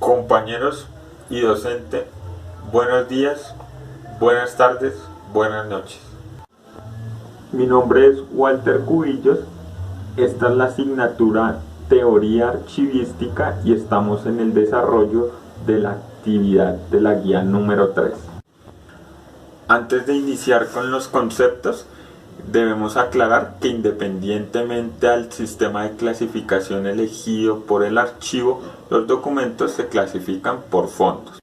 Compañeros y docente, buenos días, buenas tardes, buenas noches. Mi nombre es Walter Cubillos, esta es la asignatura Teoría Archivística y estamos en el desarrollo de la actividad de la guía número 3. Antes de iniciar con los conceptos, debemos aclarar que independientemente al sistema de clasificación elegido por el archivo, los documentos se clasifican por fondos.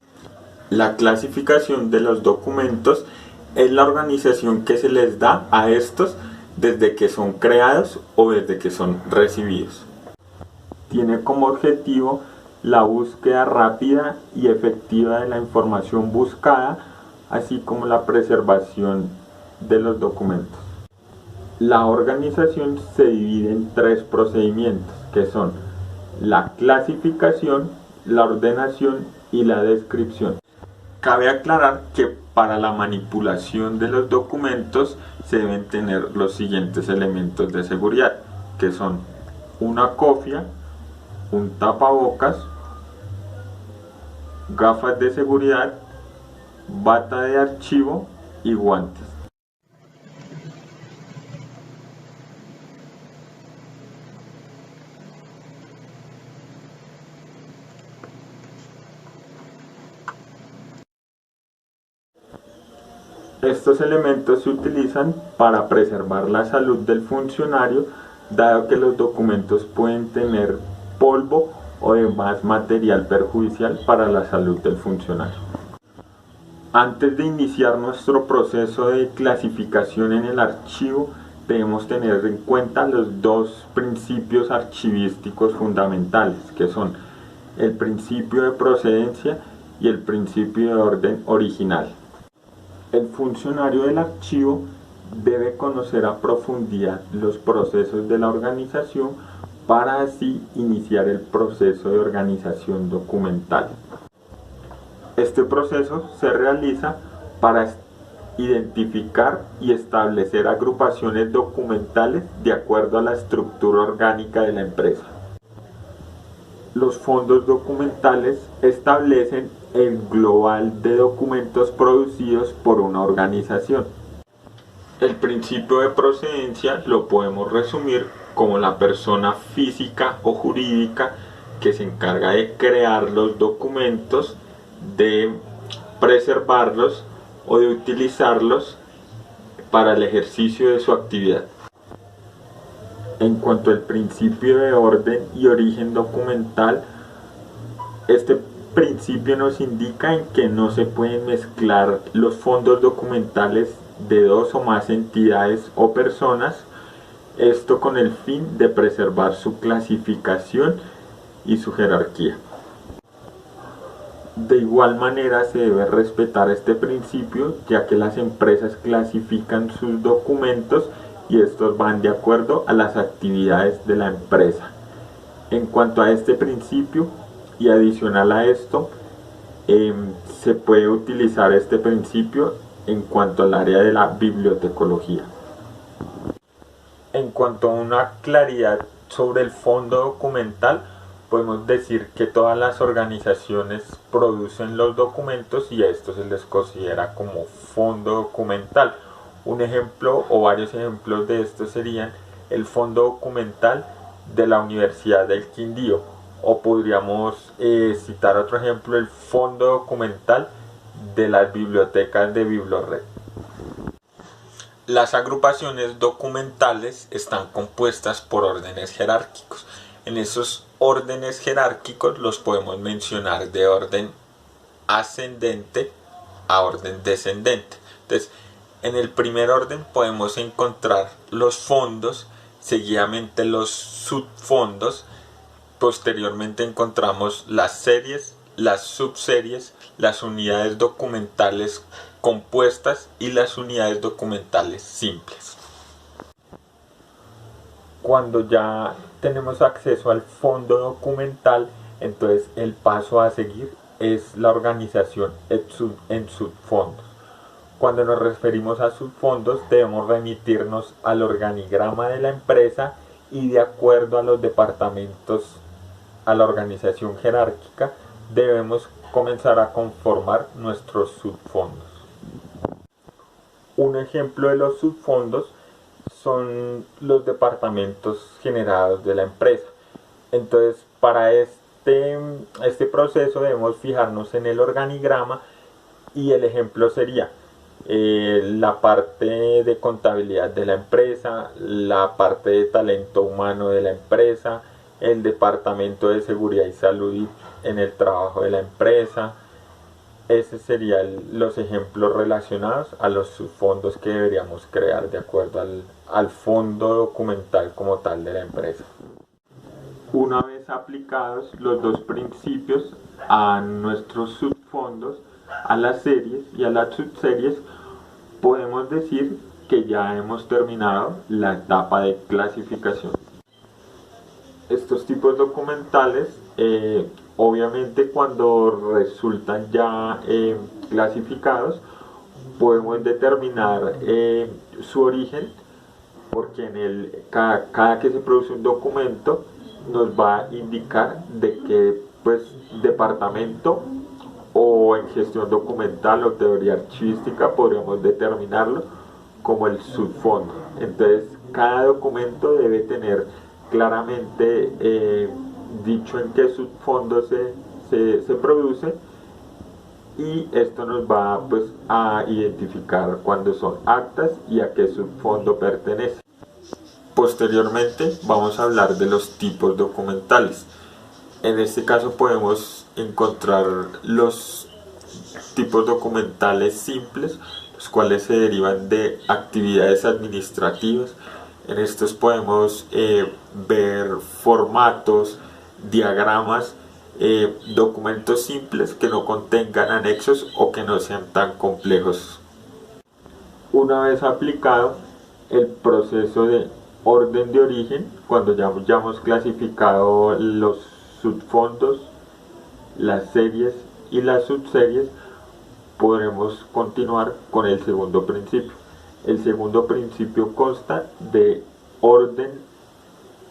La clasificación de los documentos es la organización que se les da a estos desde que son creados o desde que son recibidos. Tiene como objetivo la búsqueda rápida y efectiva de la información buscada, así como la preservación de los documentos. La organización se divide en 3 procedimientos, que son la clasificación, la ordenación y la descripción. Cabe aclarar que para la manipulación de los documentos se deben tener los siguientes elementos de seguridad, que son una cofia, un tapabocas, gafas de seguridad, bata de archivo y guantes. Estos elementos se utilizan para preservar la salud del funcionario, dado que los documentos pueden tener polvo o demás material perjudicial para la salud del funcionario. Antes de iniciar nuestro proceso de clasificación en el archivo, debemos tener en cuenta los 2 principios archivísticos fundamentales, que son el principio de procedencia y el principio de orden original. El funcionario del archivo debe conocer a profundidad los procesos de la organización para así iniciar el proceso de organización documental. Este proceso se realiza para identificar y establecer agrupaciones documentales de acuerdo a la estructura orgánica de la empresa. Los fondos documentales establecen el global de documentos producidos por una organización. El principio de procedencia lo podemos resumir como la persona física o jurídica que se encarga de crear los documentos, de preservarlos o de utilizarlos para el ejercicio de su actividad. En cuanto al principio de orden y origen documental, este principio nos indica en que no se pueden mezclar los fondos documentales de 2 o más entidades o personas, esto con el fin de preservar su clasificación y su jerarquía. De igual manera se debe respetar este principio, ya que las empresas clasifican sus documentos y estos van de acuerdo a las actividades de la empresa. En cuanto a este principio y adicional a esto, se puede utilizar este principio en cuanto al área de la bibliotecología. En cuanto a una claridad sobre el fondo documental, podemos decir que todas las organizaciones producen los documentos y a esto se les considera como fondo documental. Un ejemplo o varios ejemplos de esto serían el fondo documental de la Universidad del Quindío, o podríamos citar otro ejemplo, el fondo documental de las bibliotecas de Biblored. Las agrupaciones documentales están compuestas por órdenes jerárquicos. En esos órdenes jerárquicos los podemos mencionar de orden ascendente a orden descendente. Entonces, en el primer orden podemos encontrar los fondos, seguidamente los subfondos, posteriormente encontramos las series, las subseries, las unidades documentales compuestas y las unidades documentales simples. Cuando ya tenemos acceso al fondo documental, entonces el paso a seguir es la organización en subfondos. Cuando nos referimos a subfondos, debemos remitirnos al organigrama de la empresa y de acuerdo a los departamentos, a la organización jerárquica, debemos comenzar a conformar nuestros subfondos. Un ejemplo de los subfondos son los departamentos generados de la empresa. Entonces, para este proceso debemos fijarnos en el organigrama y el ejemplo sería la parte de contabilidad de la empresa, la parte de talento humano de la empresa, el departamento de seguridad y salud en el trabajo de la empresa. Esos serían los ejemplos relacionados a los subfondos que deberíamos crear de acuerdo al fondo documental como tal de la empresa. Una vez aplicados los dos principios a nuestros subfondos, a las series y a las subseries, podemos decir que ya hemos terminado la etapa de clasificación. Estos tipos documentales, obviamente cuando resultan ya clasificados, podemos determinar su origen, porque cada que se produce un documento nos va a indicar de qué departamento, o en gestión documental o teoría archivística podríamos determinarlo como el subfondo. Entonces cada documento debe tener claramente dicho en qué subfondo se produce, y esto nos va a identificar cuándo son actas y a qué subfondo pertenece. Posteriormente vamos a hablar de los tipos documentales. En este caso podemos encontrar los tipos documentales simples, los cuales se derivan de actividades administrativas. En estos podemos ver formatos, diagramas, documentos simples que no contengan anexos o que no sean tan complejos. Una vez aplicado el proceso de orden de origen, cuando ya hemos clasificado los subfondos, las series y las subseries, podremos continuar con el segundo principio. El segundo principio consta de orden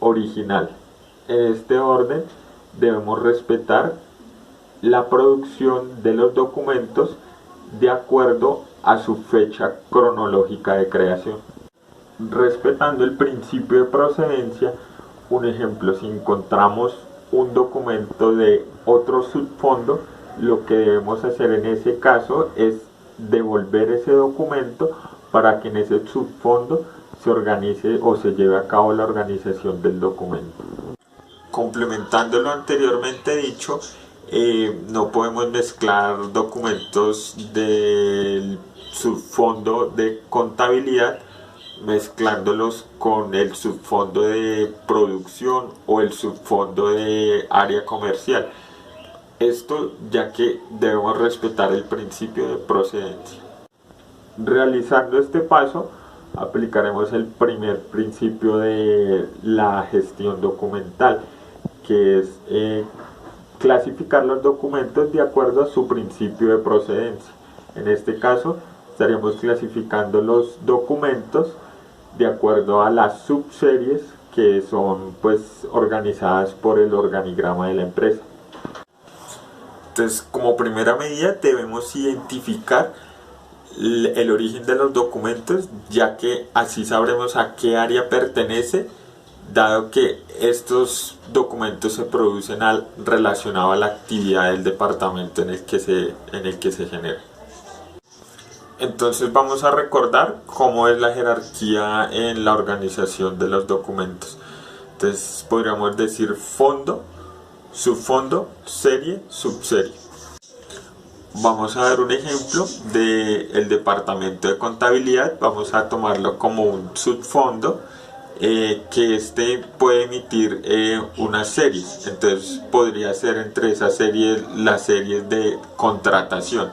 original. En este orden debemos respetar la producción de los documentos de acuerdo a su fecha cronológica de creación. Respetando el principio de procedencia, un ejemplo, si encontramos un documento de otro subfondo, lo que debemos hacer en ese caso es devolver ese documento para que en ese subfondo se organice o se lleve a cabo la organización del documento. Complementando lo anteriormente dicho, no podemos mezclar documentos del subfondo de contabilidad mezclándolos con el subfondo de producción o el subfondo de área comercial. Esto ya que debemos respetar el principio de procedencia. Realizando este paso, aplicaremos el primer principio de la gestión documental, que es clasificar los documentos de acuerdo a su principio de procedencia. En este caso, estaríamos clasificando los documentos de acuerdo a las subseries que son organizadas por el organigrama de la empresa. Entonces, como primera medida debemos identificar el origen de los documentos, ya que así sabremos a qué área pertenece, dado que estos documentos se producen relacionado a la actividad del departamento en el que se genera. Entonces vamos a recordar cómo es la jerarquía en la organización de los documentos. Entonces podríamos decir fondo, subfondo, serie, subserie. Vamos a dar un ejemplo del departamento de contabilidad. Vamos a tomarlo como un subfondo, que puede emitir una serie. Entonces podría ser entre esas series las series de contratación.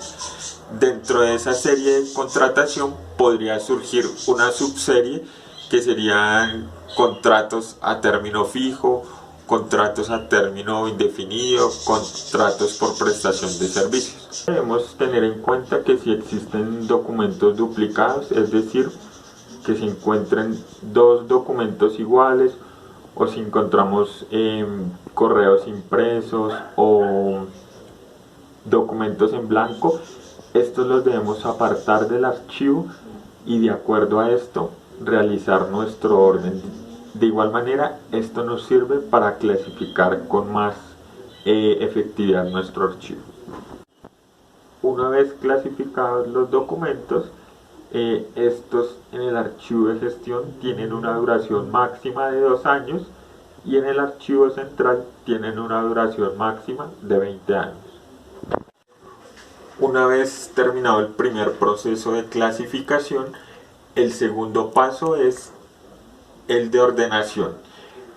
Dentro de esa serie de contratación podría surgir una subserie que serían contratos a término fijo, contratos a término indefinido, contratos por prestación de servicios. Debemos tener en cuenta que si existen documentos duplicados, es decir, que se encuentren dos documentos iguales, o si encontramos correos impresos o documentos en blanco, estos los debemos apartar del archivo y de acuerdo a esto realizar nuestro orden. De igual manera, esto nos sirve para clasificar con más efectividad nuestro archivo. Una vez clasificados los documentos, estos en el archivo de gestión tienen una duración máxima de 2 años y en el archivo central tienen una duración máxima de 20 años. Una vez terminado el primer proceso de clasificación, el segundo paso es el de ordenación.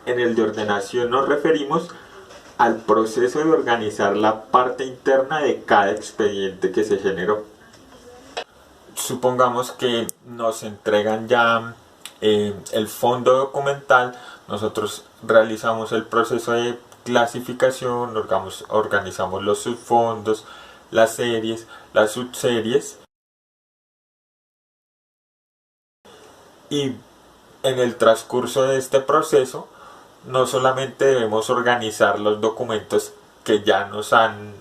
En el de ordenación nos referimos al proceso de organizar la parte interna de cada expediente que se generó. Supongamos que nos entregan ya el fondo documental, nosotros realizamos el proceso de clasificación, organizamos los subfondos, las series, las subseries, y en el transcurso de este proceso no solamente debemos organizar los documentos que ya nos han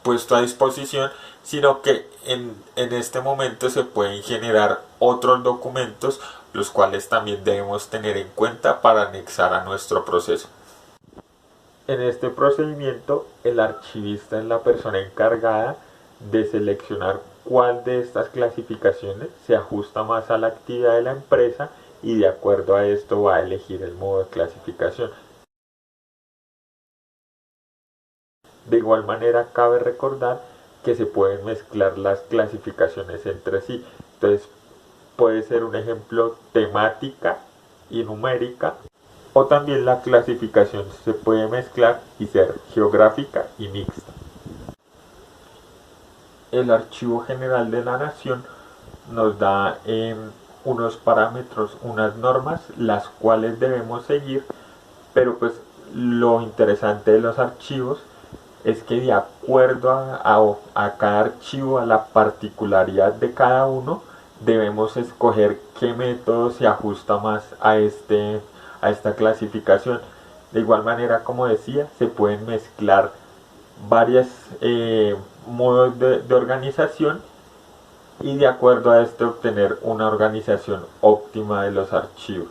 puesto a disposición, sino que en este momento se pueden generar otros documentos, los cuales también debemos tener en cuenta para anexar a nuestro proceso. En este procedimiento, el archivista es la persona encargada de seleccionar cuál de estas clasificaciones se ajusta más a la actividad de la empresa y de acuerdo a esto va a elegir el modo de clasificación. De igual manera, cabe recordar que se pueden mezclar las clasificaciones entre sí. Entonces, puede ser un ejemplo temática y numérica, o también la clasificación se puede mezclar y ser geográfica y mixta. El Archivo General de la Nación nos da unos parámetros, unas normas, las cuales debemos seguir, pero pues lo interesante de los archivos es que de acuerdo a cada archivo, a la particularidad de cada uno, debemos escoger qué método se ajusta más a esta clasificación. De igual manera, como decía, se pueden mezclar varios modos de organización y de acuerdo a esto obtener una organización óptima de los archivos.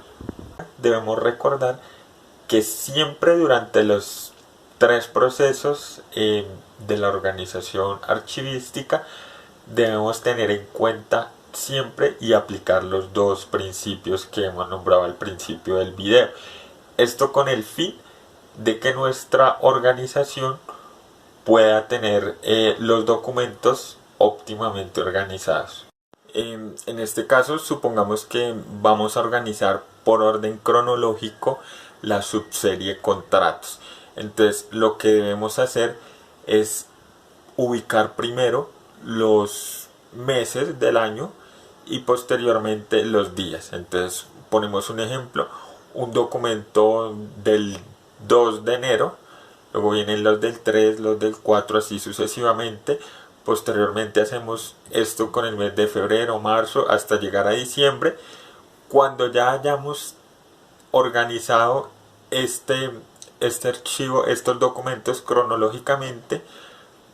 Debemos recordar que siempre durante los 3 procesos de la organización archivística debemos tener en cuenta siempre y aplicar los 2 principios que hemos nombrado al principio del video. Esto con el fin de que nuestra organización pueda tener los documentos óptimamente organizados. En este caso, supongamos que vamos a organizar por orden cronológico la subserie contratos. Entonces, lo que debemos hacer es ubicar primero los meses del año y posteriormente los días. Entonces, ponemos un ejemplo, un documento del 2 de enero, luego vienen los del 3, los del 4, así sucesivamente. Posteriormente hacemos esto con el mes de febrero, marzo, hasta llegar a diciembre. Cuando ya hayamos organizado este archivo, estos documentos cronológicamente,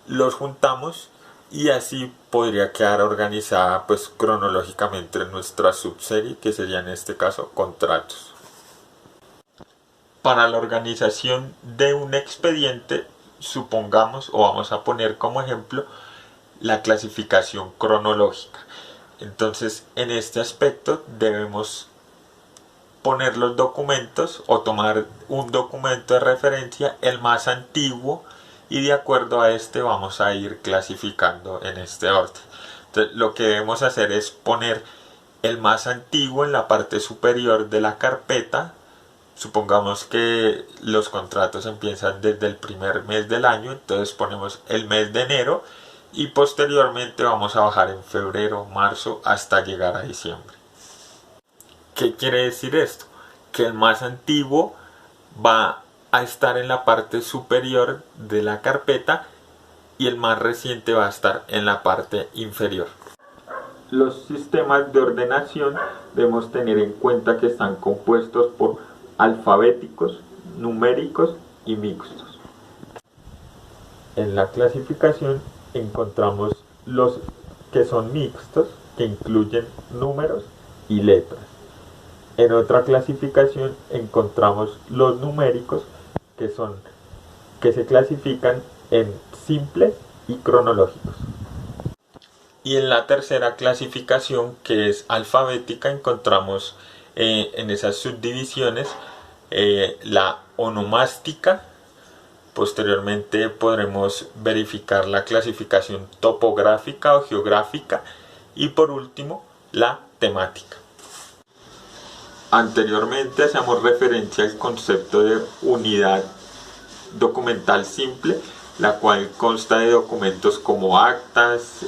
los juntamos y así podría quedar organizada pues cronológicamente nuestra subserie, que sería en este caso contratos. Para la organización de un expediente, supongamos o vamos a poner como ejemplo la clasificación cronológica. Entonces, en este aspecto debemos poner los documentos o tomar un documento de referencia, el más antiguo, y de acuerdo a este vamos a ir clasificando en este orden. Entonces, lo que debemos hacer es poner el más antiguo en la parte superior de la carpeta. Supongamos que los contratos empiezan desde el primer mes del año, entonces ponemos el mes de enero y posteriormente vamos a bajar en febrero, marzo hasta llegar a diciembre. ¿Qué quiere decir esto? Que el más antiguo va a estar en la parte superior de la carpeta y el más reciente va a estar en la parte inferior. Los sistemas de ordenación debemos tener en cuenta que están compuestos por alfabéticos, numéricos y mixtos. En la clasificación encontramos los que son mixtos, que incluyen números y letras. En otra clasificación encontramos los numéricos, que se clasifican en simples y cronológicos. Y en la tercera clasificación, que es alfabética, encontramos en esas subdivisiones la onomástica. Posteriormente podremos verificar la clasificación topográfica o geográfica y por último la temática. Anteriormente hacíamos referencia al concepto de unidad documental simple, la cual consta de documentos como actas,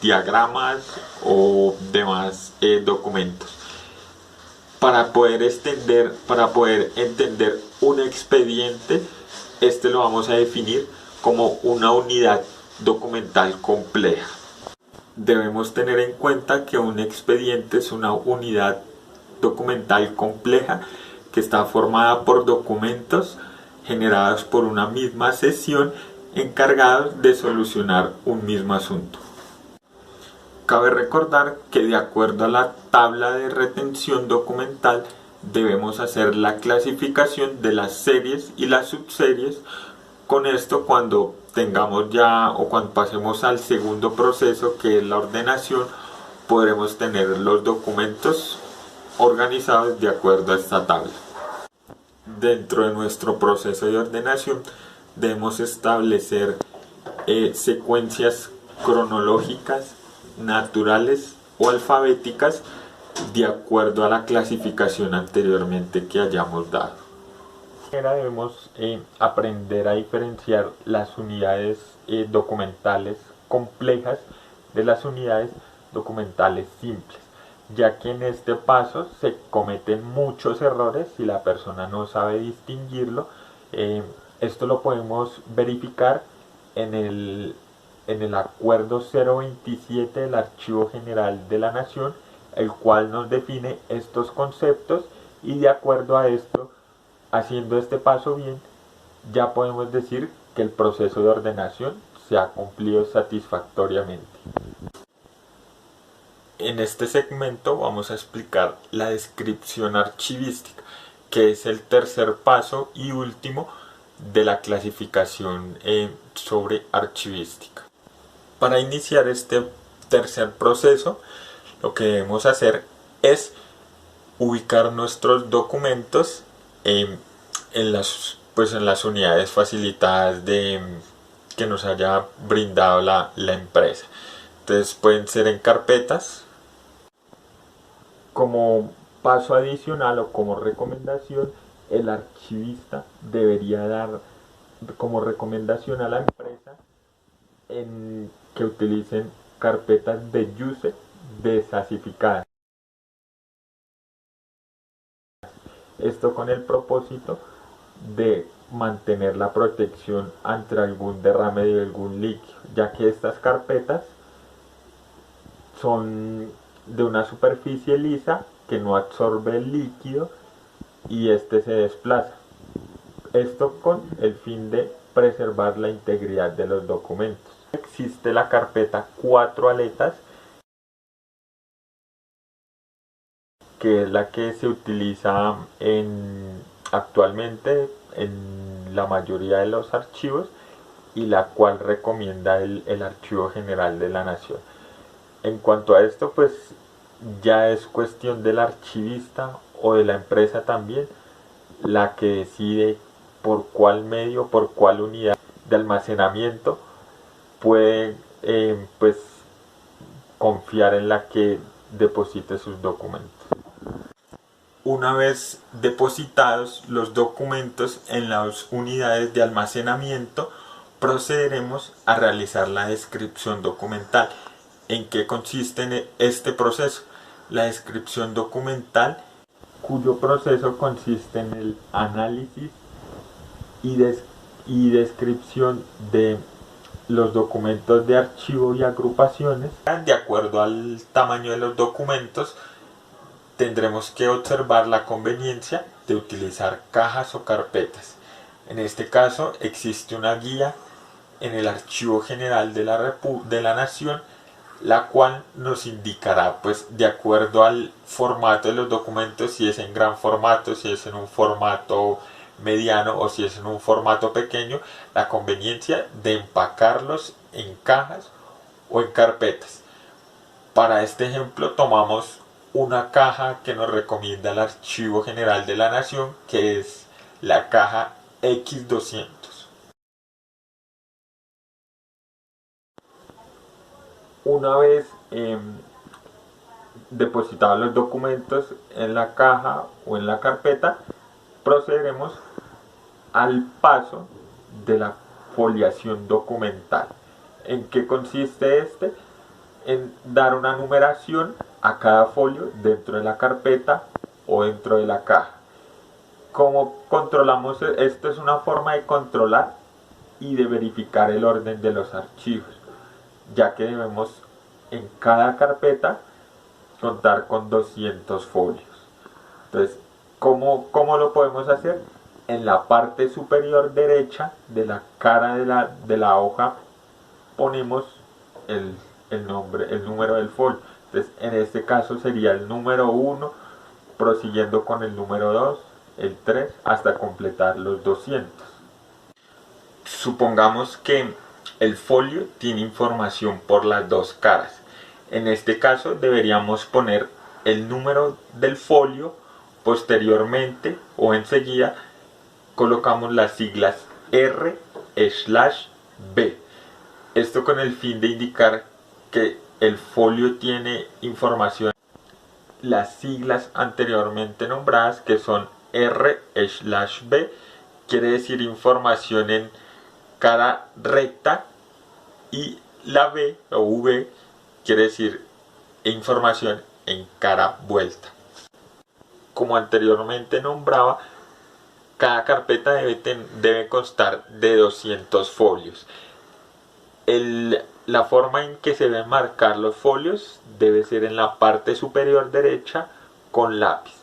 diagramas o demás documentos. Para poder entender un expediente, este lo vamos a definir como una unidad documental compleja. Debemos tener en cuenta que un expediente es una unidad documental compleja que está formada por documentos generados por una misma sesión encargados de solucionar un mismo asunto. Cabe recordar que de acuerdo a la tabla de retención documental debemos hacer la clasificación de las series y las subseries. Con esto, cuando tengamos ya o cuando pasemos al segundo proceso, que es la ordenación, podremos tener los documentos organizados de acuerdo a esta tabla. Dentro de nuestro proceso de ordenación debemos establecer secuencias cronológicas, naturales o alfabéticas de acuerdo a la clasificación anteriormente que hayamos dado. Debemos aprender a diferenciar las unidades documentales complejas de las unidades documentales simples, ya que en este paso se cometen muchos errores si la persona no sabe distinguirlo. Esto lo podemos verificar en el acuerdo 027 del Archivo General de la Nación, el cual nos define estos conceptos, y de acuerdo a esto, haciendo este paso bien, ya podemos decir que el proceso de ordenación se ha cumplido satisfactoriamente. En este segmento vamos a explicar la descripción archivística, que es el tercer paso y último de la clasificación sobre archivística. Para iniciar este tercer proceso, lo que debemos hacer es ubicar nuestros documentos en las unidades facilitadas que nos haya brindado la empresa. Entonces pueden ser en carpetas. Como paso adicional o como recomendación, el archivista debería dar como recomendación a la empresa que utilicen carpetas de use desasificadas. Esto con el propósito de mantener la protección ante algún derrame de algún líquido, ya que estas carpetas son de una superficie lisa que no absorbe el líquido y este se desplaza. Esto con el fin de preservar la integridad de los documentos. Existe la carpeta 4 aletas, que es la que se utiliza actualmente en la mayoría de los archivos y la cual recomienda el Archivo General de la Nación. En cuanto a esto, pues ya es cuestión del archivista o de la empresa también la que decide por cuál medio, por cuál unidad de almacenamiento puede confiar en la que deposite sus documentos. Una vez depositados los documentos en las unidades de almacenamiento, procederemos a realizar la descripción documental. ¿En qué consiste este proceso? La descripción documental, cuyo proceso consiste en el análisis y descripción de los documentos de archivo y agrupaciones. De acuerdo al tamaño de los documentos, tendremos que observar la conveniencia de utilizar cajas o carpetas. En este caso existe una guía en el Archivo General de la Nación, la cual nos indicará, pues, de acuerdo al formato de los documentos, si es en gran formato, si es en un formato mediano o si es en un formato pequeño, la conveniencia de empacarlos en cajas o en carpetas. Para este ejemplo tomamos una caja que nos recomienda el Archivo General de la Nación, que es la caja X200. Una vez depositados los documentos en la caja o en la carpeta, procederemos al paso de la foliación documental. ¿En qué consiste este? En dar una numeración a cada folio dentro de la carpeta o dentro de la caja. ¿Cómo controlamos? Esto es una forma de controlar y de verificar el orden de los archivos, ya que debemos en cada carpeta contar con 200 folios. Entonces, ¿cómo lo podemos hacer? En la parte superior derecha de la cara de la hoja ponemos el número del folio. Entonces, en este caso sería el número 1, prosiguiendo con el número 2, el 3, hasta completar los 200. Supongamos que el folio tiene información por las dos caras. En este caso deberíamos poner el número del folio, posteriormente o enseguida colocamos las siglas R/B. Esto con el fin de indicar que el folio tiene información. Las siglas anteriormente nombradas, que son R/B, quiere decir información en cara recta, y la B o V quiere decir información en cara vuelta. Como anteriormente nombraba, cada carpeta debe constar de 200 folios. La forma en que se deben marcar los folios debe ser en la parte superior derecha con lápiz.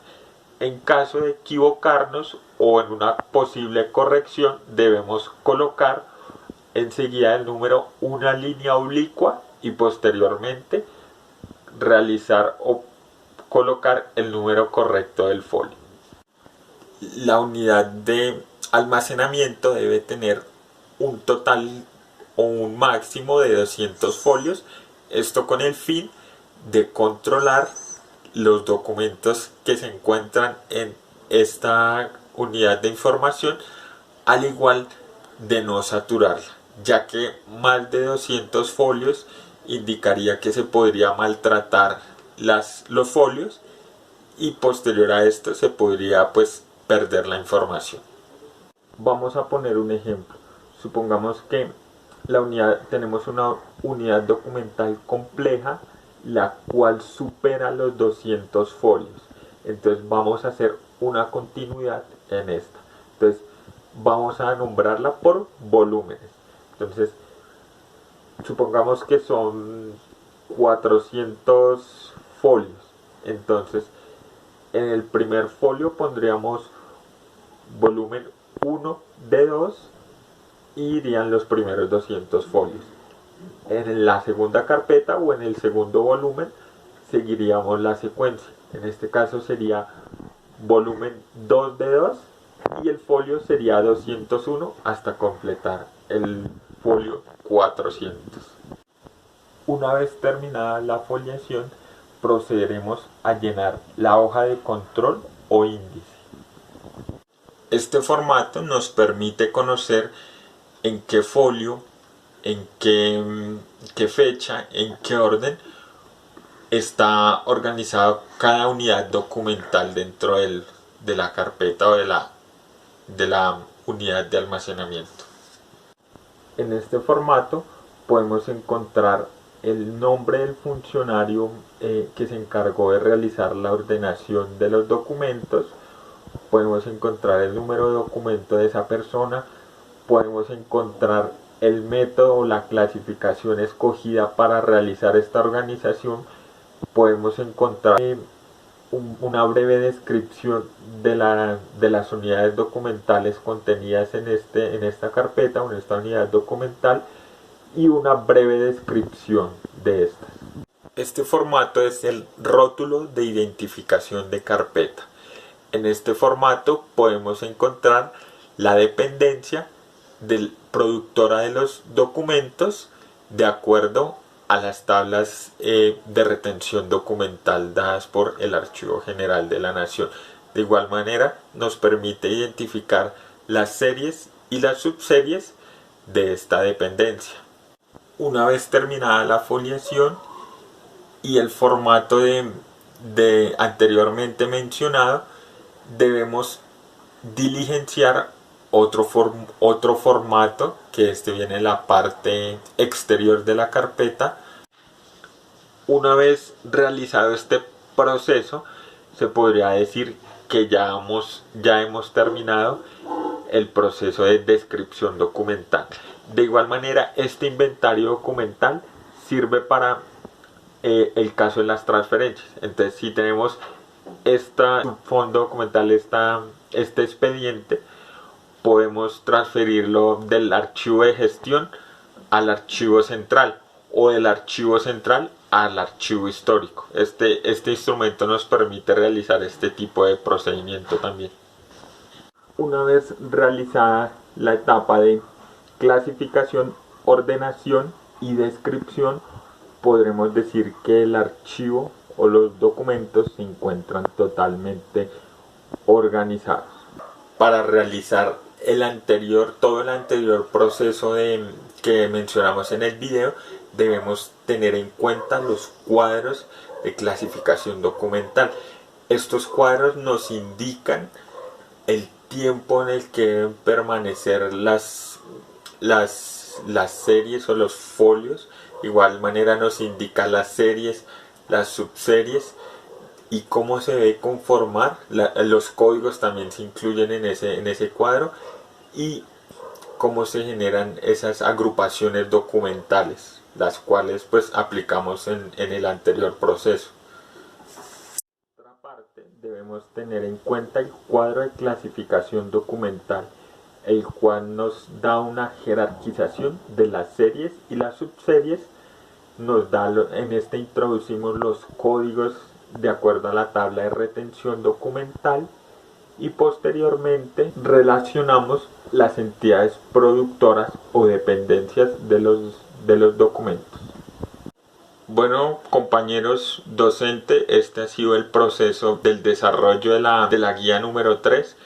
En caso de equivocarnos o en una posible corrección, debemos colocar enseguida del número una línea oblicua y posteriormente realizar o colocar el número correcto del folio. La unidad de almacenamiento debe tener un total o un máximo de 200 folios, esto con el fin de controlar los documentos que se encuentran en esta unidad de información, al igual de no saturarla, ya que más de 200 folios indicaría que se podría maltratar los folios y posterior a esto se podría perder la información. Vamos a poner un ejemplo. Supongamos que tenemos una unidad documental compleja, la cual supera los 200 folios. Entonces vamos a hacer una continuidad en esta. Entonces vamos a nombrarla por volúmenes. Entonces supongamos que son 400 folios. Entonces en el primer folio pondríamos volumen 1 de 2 y irían los primeros 200 folios. En la segunda carpeta o en el segundo volumen seguiríamos la secuencia. En este caso sería volumen 2 de 2 y el folio sería 201 hasta completar el folio 400. Una vez terminada la foliación, procederemos a llenar la hoja de control o índice. Este formato nos permite conocer en qué folio, en qué fecha, en qué orden está organizado cada unidad documental dentro de la carpeta o de la unidad de almacenamiento. En este formato podemos encontrar el nombre del funcionario que se encargó de realizar la ordenación de los documentos, podemos encontrar el número de documento de esa persona, podemos encontrar el método o la clasificación escogida para realizar esta organización, podemos encontrar una breve descripción de las unidades documentales contenidas en esta carpeta o en esta unidad documental y una breve descripción de estas. Este formato es el rótulo de identificación de carpeta. En este formato podemos encontrar la dependencia del productora de los documentos de acuerdo a las tablas de retención documental dadas por el Archivo General de la Nación. De igual manera nos permite identificar las series y las subseries de esta dependencia. Una vez terminada la foliación y el formato de anteriormente mencionado, debemos diligenciar otro formato, que viene en la parte exterior de la carpeta. Una vez realizado este proceso, se podría decir que ya hemos terminado el proceso de descripción documental. De igual manera, este inventario documental sirve para el caso de las transferencias. Entonces, si tenemos este fondo documental, este expediente, podemos transferirlo del archivo de gestión al archivo central o del archivo central al archivo histórico. Este instrumento nos permite realizar este tipo de procedimiento también. Una vez realizada la etapa de clasificación, ordenación y descripción, podremos decir que el archivo o los documentos se encuentran totalmente organizados. Para realizar todo el anterior proceso que mencionamos en el video, debemos tener en cuenta los cuadros de clasificación documental. Estos cuadros nos indican el tiempo en el que deben permanecer las series o los folios. De igual manera nos indica las series, las subseries y cómo se debe conformar. Los códigos también se incluyen en ese cuadro, y cómo se generan esas agrupaciones documentales, las cuales pues aplicamos en el anterior proceso. Por otra parte, debemos tener en cuenta el cuadro de clasificación documental, el cual nos da una jerarquización de las series y las subseries. En este introducimos los códigos de acuerdo a la tabla de retención documental y posteriormente relacionamos las entidades productoras o dependencias de los documentos. Bueno, compañeros docentes, este ha sido el proceso del desarrollo de la guía número 3